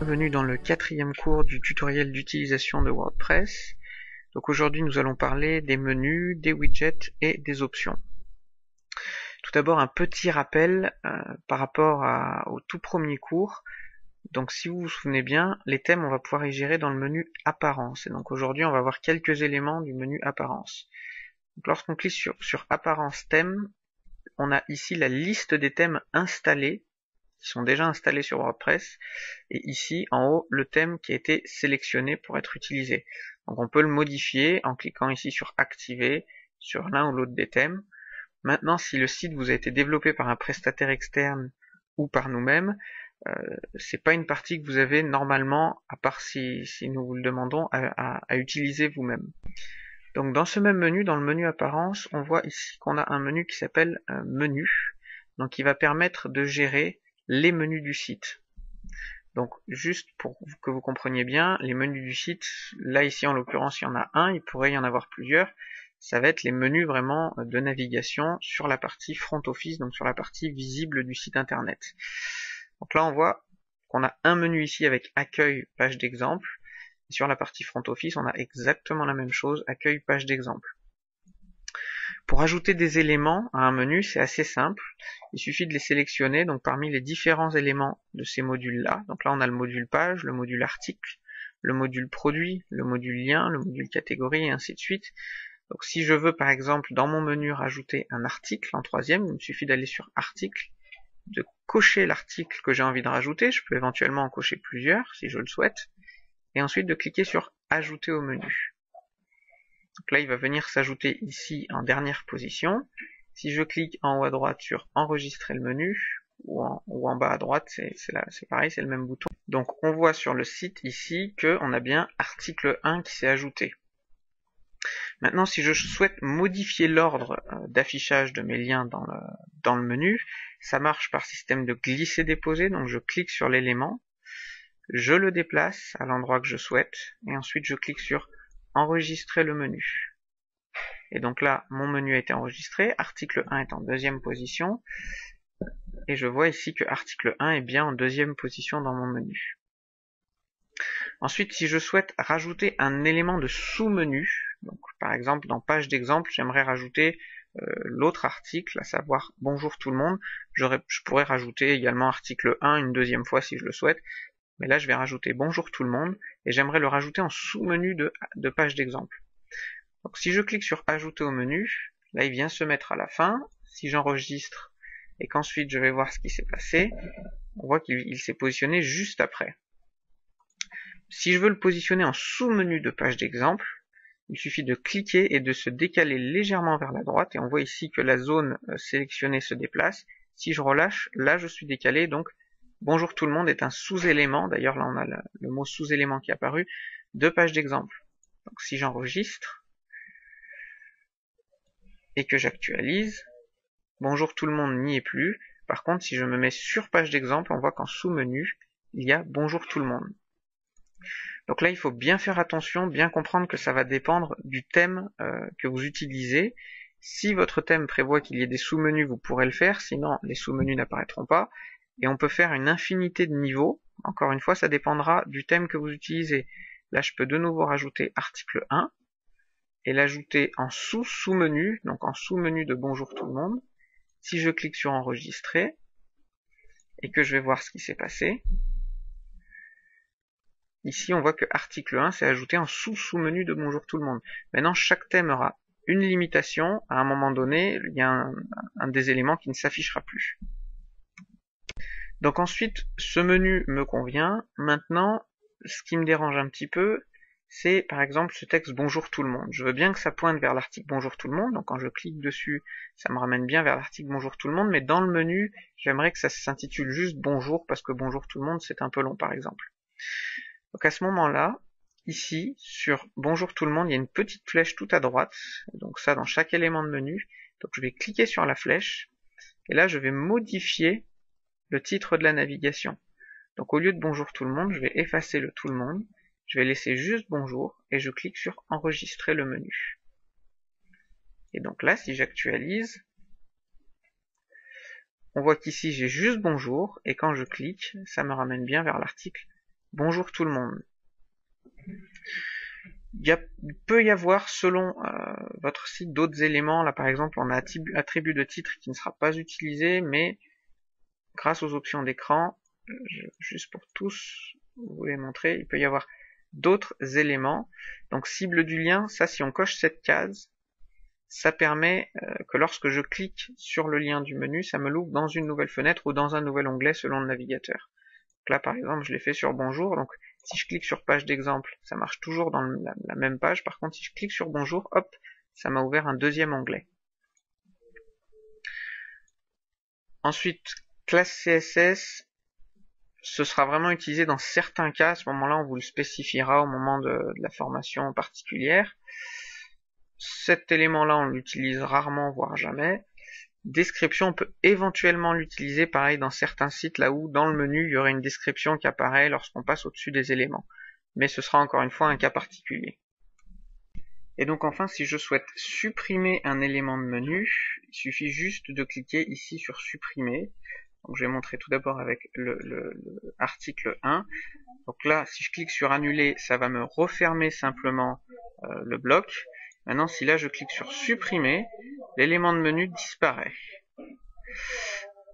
Bienvenue dans le 4e cours du tutoriel d'utilisation de WordPress. Donc aujourd'hui nous allons parler des menus, des widgets et des options. Tout d'abord un petit rappel par rapport au tout premier cours. Donc si vous vous souvenez bien, les thèmes on va pouvoir y gérer dans le menu apparence. Et donc aujourd'hui on va voir quelques éléments du menu apparence. Donc lorsqu'on clique sur apparence thème, on a ici la liste des thèmes installés qui sont déjà installés sur WordPress, et ici en haut le thème qui a été sélectionné pour être utilisé. Donc on peut le modifier en cliquant ici sur activer sur l'un ou l'autre des thèmes. Maintenant, si le site vous a été développé par un prestataire externe ou par nous-mêmes, c'est pas une partie que vous avez normalement, à part si nous vous le demandons, à utiliser vous-même. Donc dans ce même menu, dans le menu apparence, on voit ici qu'on a un menu qui s'appelle menu, donc qui va permettre de gérer les menus du site. Donc juste pour que vous compreniez bien, les menus du site, là ici en l'occurrence il y en a un, il pourrait y en avoir plusieurs, ça va être les menus vraiment de navigation sur la partie front office, donc sur la partie visible du site internet. Donc là on voit qu'on a un menu ici avec accueil, page d'exemple, et sur la partie front office on a exactement la même chose, accueil, page d'exemple. Pour ajouter des éléments à un menu, c'est assez simple. Il suffit de les sélectionner donc parmi les différents éléments de ces modules-là. Donc là, on a le module page, le module article, le module produit, le module lien, le module catégorie et ainsi de suite. Donc si je veux par exemple dans mon menu rajouter un article en troisième, il me suffit d'aller sur article, de cocher l'article que j'ai envie de rajouter. Je peux éventuellement en cocher plusieurs si je le souhaite. Et ensuite de cliquer sur ajouter au menu. Donc là, il va venir s'ajouter ici en dernière position. Si je clique en haut à droite sur enregistrer le menu, ou en bas à droite, c'est pareil, c'est le même bouton. Donc on voit sur le site ici qu'on a bien article 1 qui s'est ajouté. Maintenant, si je souhaite modifier l'ordre d'affichage de mes liens dans le menu, ça marche par système de glisser-déposer. Donc je clique sur l'élément, je le déplace à l'endroit que je souhaite, et ensuite je clique sur enregistrer le menu. Et donc là, mon menu a été enregistré, article 1 est en deuxième position, et je vois ici que article 1 est bien en deuxième position dans mon menu. Ensuite, si je souhaite rajouter un élément de sous-menu, donc par exemple dans page d'exemple, j'aimerais rajouter l'autre article, à savoir bonjour tout le monde, je pourrais rajouter également article 1 une deuxième fois si je le souhaite, mais là je vais rajouter bonjour tout le monde, et j'aimerais le rajouter en sous-menu de page d'exemple. Donc si je clique sur ajouter au menu, là il vient se mettre à la fin. Si j'enregistre et qu'ensuite je vais voir ce qui s'est passé, on voit qu'il s'est positionné juste après. Si je veux le positionner en sous-menu de page d'exemple, il suffit de cliquer et de se décaler légèrement vers la droite, et on voit ici que la zone sélectionnée se déplace. Si je relâche, là je suis décalé, donc bonjour tout le monde est un sous-élément, d'ailleurs là on a le mot sous-élément qui est apparu, de page d'exemple. Donc si j'enregistre, et que j'actualise, bonjour tout le monde n'y est plus. Par contre, si je me mets sur page d'exemple, on voit qu'en sous-menu, il y a bonjour tout le monde. Donc là, il faut bien faire attention, bien comprendre que ça va dépendre du thème que vous utilisez. Si votre thème prévoit qu'il y ait des sous-menus, vous pourrez le faire, sinon les sous-menus n'apparaîtront pas. Et on peut faire une infinité de niveaux. Encore une fois, ça dépendra du thème que vous utilisez. Là, je peux de nouveau rajouter article 1. Et l'ajouter en sous-menu, donc en sous-menu de bonjour tout le monde. Si je clique sur enregistrer, et que je vais voir ce qui s'est passé, ici on voit que article 1 s'est ajouté en sous-menu de bonjour tout le monde. Maintenant, chaque thème aura une limitation, à un moment donné, il y a un des éléments qui ne s'affichera plus. Donc ensuite, ce menu me convient. Maintenant, ce qui me dérange un petit peu, c'est par exemple ce texte bonjour tout le monde. Je veux bien que ça pointe vers l'article bonjour tout le monde, donc quand je clique dessus, ça me ramène bien vers l'article bonjour tout le monde, mais dans le menu, j'aimerais que ça s'intitule juste bonjour, parce que bonjour tout le monde, c'est un peu long par exemple. Donc à ce moment-là, ici, sur bonjour tout le monde, il y a une petite flèche tout à droite, donc ça dans chaque élément de menu, donc je vais cliquer sur la flèche, et là je vais modifier le titre de la navigation. Donc au lieu de bonjour tout le monde, je vais effacer le tout le monde, je vais laisser juste bonjour, et je clique sur enregistrer le menu. Et donc là, si j'actualise, on voit qu'ici j'ai juste bonjour, et quand je clique, ça me ramène bien vers l'article bonjour tout le monde. Il peut y avoir, selon votre site, d'autres éléments. Là, par exemple, on a attribut de titre qui ne sera pas utilisé, mais grâce aux options d'écran, juste pour tous vous les montrer, il peut y avoir d'autres éléments. Donc, cible du lien, ça, si on coche cette case, ça permet que lorsque je clique sur le lien du menu, ça me l'ouvre dans une nouvelle fenêtre ou dans un nouvel onglet selon le navigateur. Donc là, par exemple, je l'ai fait sur Bonjour. Donc, si je clique sur Page d'exemple, ça marche toujours dans la même page. Par contre, si je clique sur Bonjour, hop, ça m'a ouvert un deuxième onglet. Ensuite, classe CSS, ce sera vraiment utilisé dans certains cas. À ce moment-là, on vous le spécifiera au moment de la formation particulière. Cet élément-là, on l'utilise rarement, voire jamais. Description, on peut éventuellement l'utiliser, pareil, dans certains sites, là où dans le menu, il y aurait une description qui apparaît lorsqu'on passe au-dessus des éléments. Mais ce sera encore une fois un cas particulier. Et donc enfin, si je souhaite supprimer un élément de menu, il suffit juste de cliquer ici sur supprimer. Donc je vais montrer tout d'abord avec le article 1. Donc là, si je clique sur annuler, ça va me refermer simplement le bloc. Maintenant, si là je clique sur supprimer, l'élément de menu disparaît.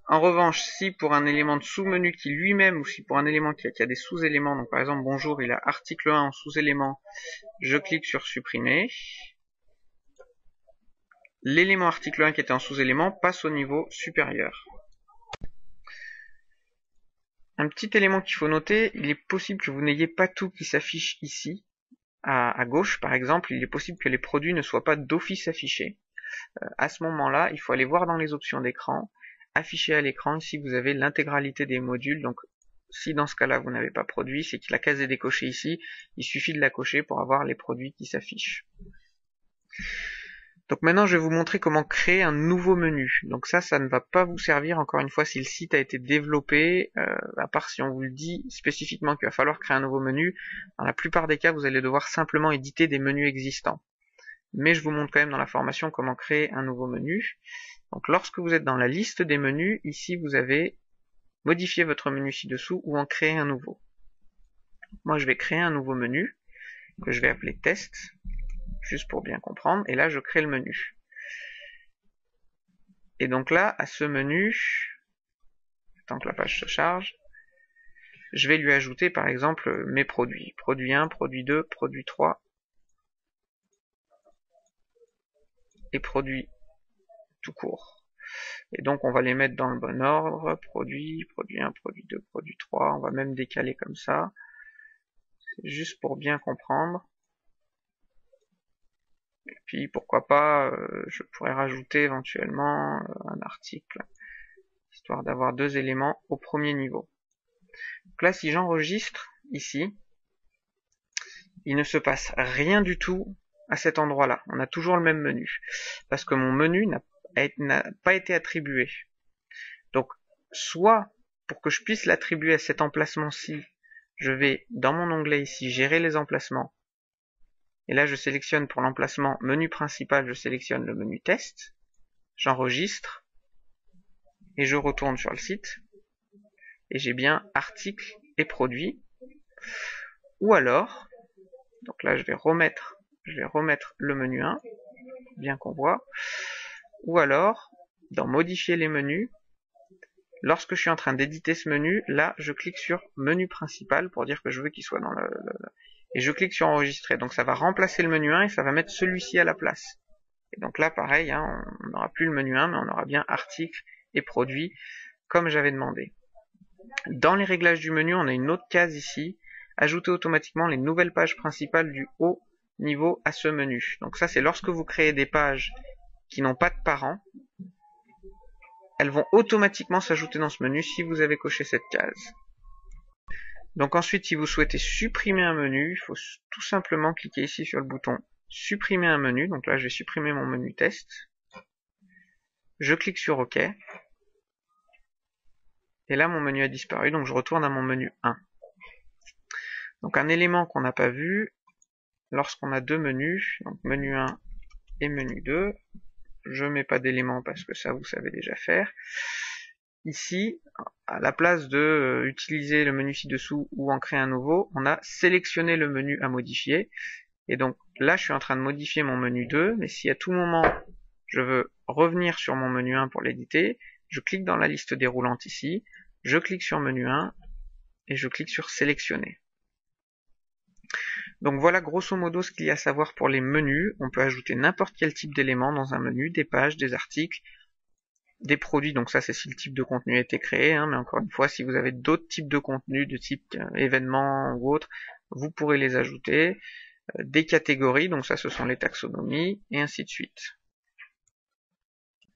En revanche, si pour un élément de sous-menu qui lui-même, ou si pour un élément qui a des sous-éléments, donc par exemple bonjour, il a article 1 en sous-élément, je clique sur supprimer. L'élément article 1 qui était en sous-élément passe au niveau supérieur. Un petit élément qu'il faut noter, il est possible que vous n'ayez pas tout qui s'affiche ici. À gauche, par exemple, il est possible que les produits ne soient pas d'office affichés. À ce moment-là, il faut aller voir dans les options d'écran, afficher à l'écran, ici vous avez l'intégralité des modules. Donc si dans ce cas-là vous n'avez pas produit, c'est que la case est décochée ici, il suffit de la cocher pour avoir les produits qui s'affichent. Donc maintenant je vais vous montrer comment créer un nouveau menu. Donc ça ne va pas vous servir encore une fois si le site a été développé, à part si on vous le dit spécifiquement qu'il va falloir créer un nouveau menu. Dans la plupart des cas, vous allez devoir simplement éditer des menus existants. Mais je vous montre quand même dans la formation comment créer un nouveau menu. Donc lorsque vous êtes dans la liste des menus, ici vous avez modifier votre menu ci-dessous ou en créer un nouveau. Moi je vais créer un nouveau menu que je vais appeler test, juste pour bien comprendre, et là je crée le menu. Et donc là, à ce menu, tant que la page se charge, je vais lui ajouter par exemple mes produits. Produit 1, produit 2, produit 3, et produit tout court. Et donc on va les mettre dans le bon ordre, produit 1, produit 2, produit 3, on va même décaler comme ça, c'est juste pour bien comprendre. Et puis pourquoi pas, je pourrais rajouter éventuellement un article, histoire d'avoir deux éléments au premier niveau. Donc là, si j'enregistre ici, il ne se passe rien du tout à cet endroit-là. On a toujours le même menu, parce que mon menu n'a pas été attribué. Donc, soit pour que je puisse l'attribuer à cet emplacement-ci, je vais dans mon onglet ici, gérer les emplacements, et là je sélectionne pour l'emplacement menu principal, je sélectionne le menu test, j'enregistre, et je retourne sur le site, et j'ai bien article et produit. Ou alors, donc là je vais remettre le menu 1, bien qu'on voit. Ou alors, dans modifier les menus, lorsque je suis en train d'éditer ce menu, là je clique sur menu principal pour dire que je veux qu'il soit dans et je clique sur enregistrer. Donc ça va remplacer le menu 1 et ça va mettre celui-ci à la place. Et donc là pareil, hein, on n'aura plus le menu 1, mais on aura bien article et produit comme j'avais demandé. Dans les réglages du menu, on a une autre case ici, ajouter automatiquement les nouvelles pages principales du haut niveau à ce menu. Donc ça c'est lorsque vous créez des pages qui n'ont pas de parents, elles vont automatiquement s'ajouter dans ce menu si vous avez coché cette case. Donc ensuite, si vous souhaitez supprimer un menu, il faut tout simplement cliquer ici sur le bouton supprimer un menu. Donc là, je vais supprimer mon menu test. Je clique sur OK. Et là, mon menu a disparu, donc je retourne à mon menu 1. Donc un élément qu'on n'a pas vu, lorsqu'on a deux menus, donc menu 1 et menu 2, je mets pas d'éléments parce que ça, vous savez déjà faire. ici, à la place de utiliser le menu ci-dessous ou en créer un nouveau, on a sélectionné le menu à modifier. Et donc là, je suis en train de modifier mon menu 2, mais si à tout moment, je veux revenir sur mon menu 1 pour l'éditer, je clique dans la liste déroulante ici, je clique sur menu 1 et je clique sur sélectionner. Donc voilà grosso modo ce qu'il y a à savoir pour les menus. On peut ajouter n'importe quel type d'élément dans un menu, des pages, des articles, des produits, donc ça c'est si le type de contenu a été créé, hein, mais encore une fois, si vous avez d'autres types de contenus, de type événements ou autres, vous pourrez les ajouter, des catégories, donc ça ce sont les taxonomies, et ainsi de suite.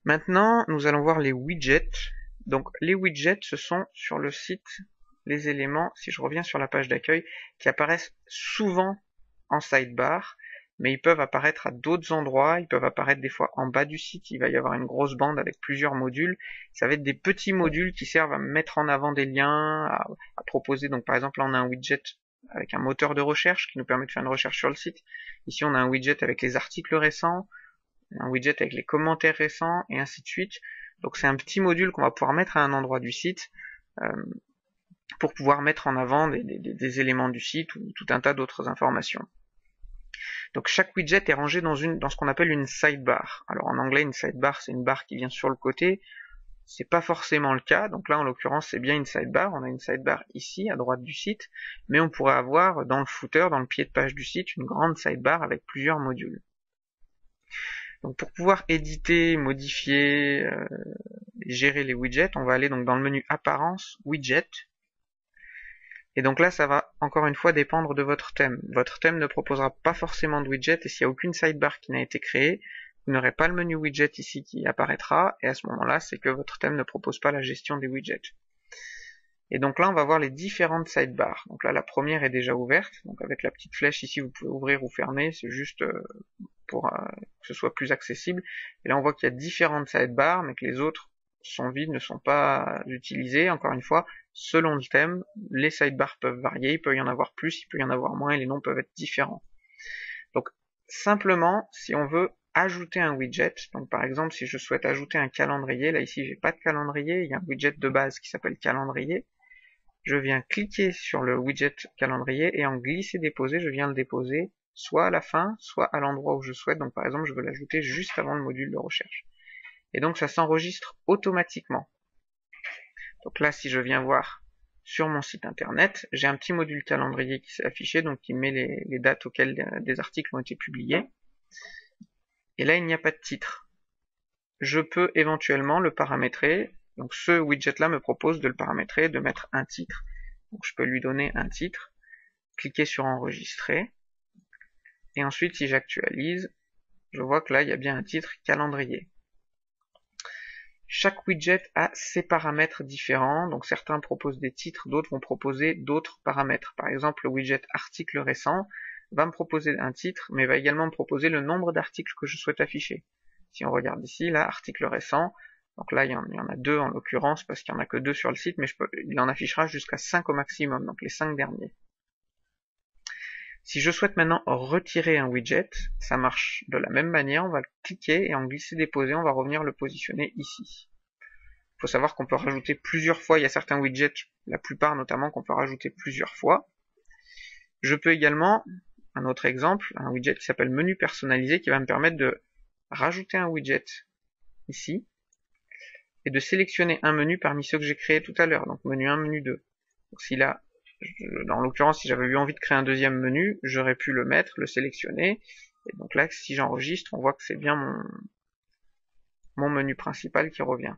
Maintenant, nous allons voir les widgets. Donc les widgets, ce sont sur le site les éléments, si je reviens sur la page d'accueil, qui apparaissent souvent en sidebar, mais ils peuvent apparaître à d'autres endroits, ils peuvent apparaître des fois en bas du site, il va y avoir une grosse bande avec plusieurs modules, ça va être des petits modules qui servent à mettre en avant des liens, à proposer, donc par exemple là on a un widget avec un moteur de recherche qui nous permet de faire une recherche sur le site, ici on a un widget avec les articles récents, un widget avec les commentaires récents, et ainsi de suite, donc c'est un petit module qu'on va pouvoir mettre à un endroit du site, pour pouvoir mettre en avant des éléments du site ou tout un tas d'autres informations. Donc chaque widget est rangé dans ce qu'on appelle une sidebar. Alors en anglais, une sidebar, c'est une barre qui vient sur le côté. C'est pas forcément le cas. Donc là, en l'occurrence, c'est bien une sidebar. On a une sidebar ici, à droite du site. Mais on pourrait avoir dans le footer, dans le pied de page du site, une grande sidebar avec plusieurs modules. Donc pour pouvoir éditer, modifier, gérer les widgets, on va aller donc dans le menu Apparence, Widget. Et donc là, ça va encore une fois dépendre de votre thème. Votre thème ne proposera pas forcément de widget, et s'il n'y a aucune sidebar qui n'a été créée, vous n'aurez pas le menu widget ici qui apparaîtra, et à ce moment-là, c'est que votre thème ne propose pas la gestion des widgets. Et donc là, on va voir les différentes sidebars. Donc là, la première est déjà ouverte, donc avec la petite flèche ici, vous pouvez ouvrir ou fermer, c'est juste pour que ce soit plus accessible. Et là, on voit qu'il y a différentes sidebars, mais que les autres sont vides, ne sont pas utilisés. Encore une fois, selon le thème, les sidebars peuvent varier, il peut y en avoir plus, il peut y en avoir moins, et les noms peuvent être différents. Donc, simplement, si on veut ajouter un widget, donc par exemple, si je souhaite ajouter un calendrier, là ici, j'ai pas de calendrier, il y a un widget de base qui s'appelle calendrier, je viens cliquer sur le widget calendrier, et en glisser-déposer, je viens le déposer soit à la fin, soit à l'endroit où je souhaite, donc par exemple, je veux l'ajouter juste avant le module de recherche. Et donc ça s'enregistre automatiquement. Donc là, si je viens voir sur mon site internet, j'ai un petit module calendrier qui s'est affiché, donc qui met les dates auxquelles des articles ont été publiés. Et là, il n'y a pas de titre. Je peux éventuellement le paramétrer. Donc ce widget-là me propose de le paramétrer, de mettre un titre. Donc je peux lui donner un titre, cliquer sur enregistrer. Et ensuite, si j'actualise, je vois que là, il y a bien un titre calendrier. Chaque widget a ses paramètres différents, donc certains proposent des titres, d'autres vont proposer d'autres paramètres. Par exemple, le widget article récent va me proposer un titre, mais va également me proposer le nombre d'articles que je souhaite afficher. Si on regarde ici, là, article récent, donc là, il y en a 2 en l'occurrence, parce qu'il n'y en a que 2 sur le site, mais il en affichera jusqu'à 5 au maximum, donc les 5 derniers. Si je souhaite maintenant retirer un widget, ça marche de la même manière, on va le cliquer et en glisser-déposer, on va revenir le positionner ici. Il faut savoir qu'on peut rajouter plusieurs fois, il y a certains widgets, la plupart notamment, qu'on peut rajouter plusieurs fois. Je peux également, un autre exemple, un widget qui s'appelle menu personnalisé qui va me permettre de rajouter un widget ici et de sélectionner un menu parmi ceux que j'ai créés tout à l'heure, donc menu 1, menu 2. Donc si là, dans l'occurrence, si j'avais eu envie de créer un deuxième menu, j'aurais pu le mettre, le sélectionner, et donc là, si j'enregistre, on voit que c'est bien mon menu principal qui revient.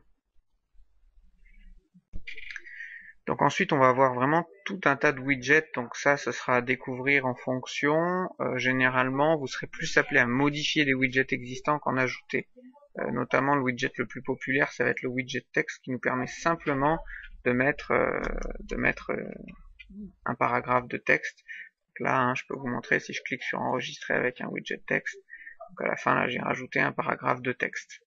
Donc ensuite, on va avoir vraiment tout un tas de widgets, donc ça, ce sera à découvrir en fonction. Généralement, vous serez plus appelé à modifier des widgets existants qu'en ajouter. Notamment, le widget le plus populaire, ça va être le widget texte, qui nous permet simplement de mettre un paragraphe de texte. Donc là, je peux vous montrer si je clique sur enregistrer avec un widget texte. Donc à la fin, là, j'ai rajouté un paragraphe de texte.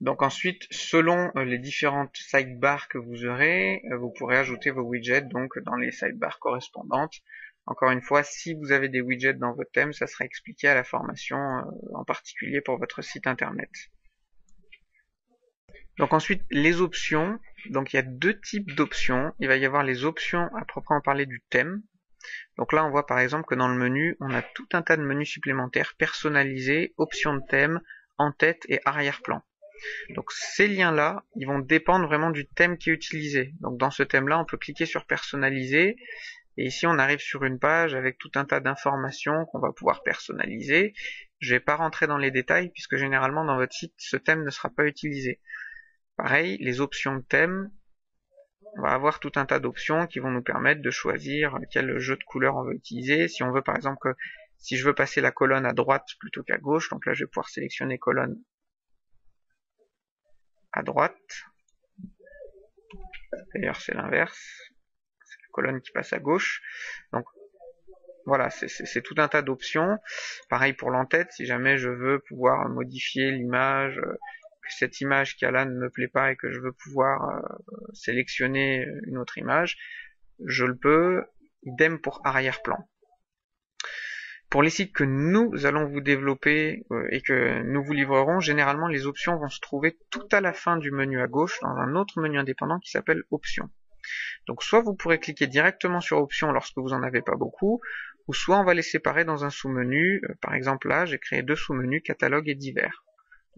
Donc ensuite, selon les différentes sidebars que vous aurez, vous pourrez ajouter vos widgets donc dans les sidebars correspondantes. Encore une fois, si vous avez des widgets dans votre thème, ça sera expliqué à la formation, en particulier pour votre site internet. Donc ensuite, les options. Donc il y a deux types d'options. Il va y avoir les options à proprement parler du thème. Donc là, on voit par exemple que dans le menu, on a tout un tas de menus supplémentaires personnalisés, options de thème, en-tête et arrière-plan. Donc ces liens-là, ils vont dépendre vraiment du thème qui est utilisé. Donc dans ce thème-là, on peut cliquer sur personnaliser. Et ici, on arrive sur une page avec tout un tas d'informations qu'on va pouvoir personnaliser. Je vais pas rentrer dans les détails puisque généralement dans votre site, ce thème ne sera pas utilisé. Pareil, les options de thème, on va avoir tout un tas d'options qui vont nous permettre de choisir quel jeu de couleurs on veut utiliser. Si on veut par exemple si je veux passer la colonne à droite plutôt qu'à gauche, donc là je vais pouvoir sélectionner colonne à droite. D'ailleurs c'est l'inverse, c'est la colonne qui passe à gauche. Donc voilà, c'est tout un tas d'options. Pareil pour l'en-tête, si jamais je veux pouvoir modifier l'image, que cette image qui est là ne me plaît pas et que je veux pouvoir sélectionner une autre image, je le peux. Idem pour arrière-plan. Pour les sites que nous allons vous développer et que nous vous livrerons, généralement les options vont se trouver tout à la fin du menu à gauche dans un autre menu indépendant qui s'appelle Options. Donc soit vous pourrez cliquer directement sur Options lorsque vous n'en avez pas beaucoup, ou soit on va les séparer dans un sous-menu. Par exemple là, j'ai créé deux sous-menus, catalogue et divers.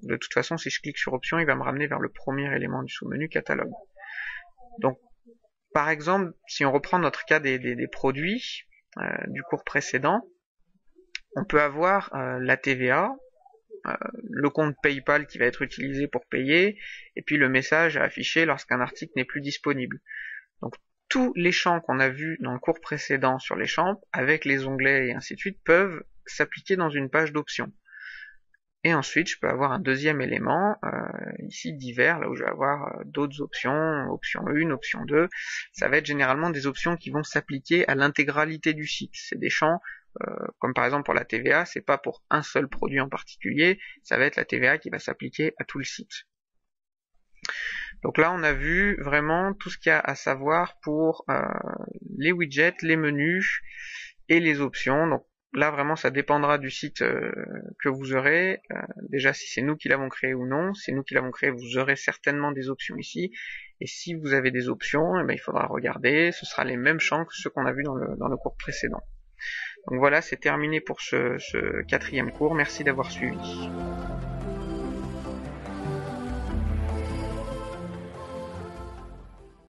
De toute façon, si je clique sur Options, il va me ramener vers le premier élément du sous-menu, catalogue. Donc, par exemple, si on reprend notre cas des produits du cours précédent, on peut avoir la TVA, le compte PayPal qui va être utilisé pour payer, et puis le message à afficher lorsqu'un article n'est plus disponible. Donc tous les champs qu'on a vus dans le cours précédent sur les champs, avec les onglets et ainsi de suite, peuvent s'appliquer dans une page d'options. Et ensuite, je peux avoir un deuxième élément, ici divers, là où je vais avoir d'autres options, option 1, option 2. Ça va être généralement des options qui vont s'appliquer à l'intégralité du site. C'est des champs, comme par exemple pour la TVA, c'est pas pour un seul produit en particulier, ça va être la TVA qui va s'appliquer à tout le site. Donc là, on a vu vraiment tout ce qu'il y a à savoir pour les widgets, les menus et les options. Donc là, vraiment, ça dépendra du site que vous aurez. Déjà, si c'est nous qui l'avons créé ou non. Si c'est nous qui l'avons créé, vous aurez certainement des options ici. Et si vous avez des options, eh bien, il faudra regarder. Ce sera les mêmes champs que ceux qu'on a vus dans le cours précédent. Donc voilà, c'est terminé pour ce 4e cours. Merci d'avoir suivi.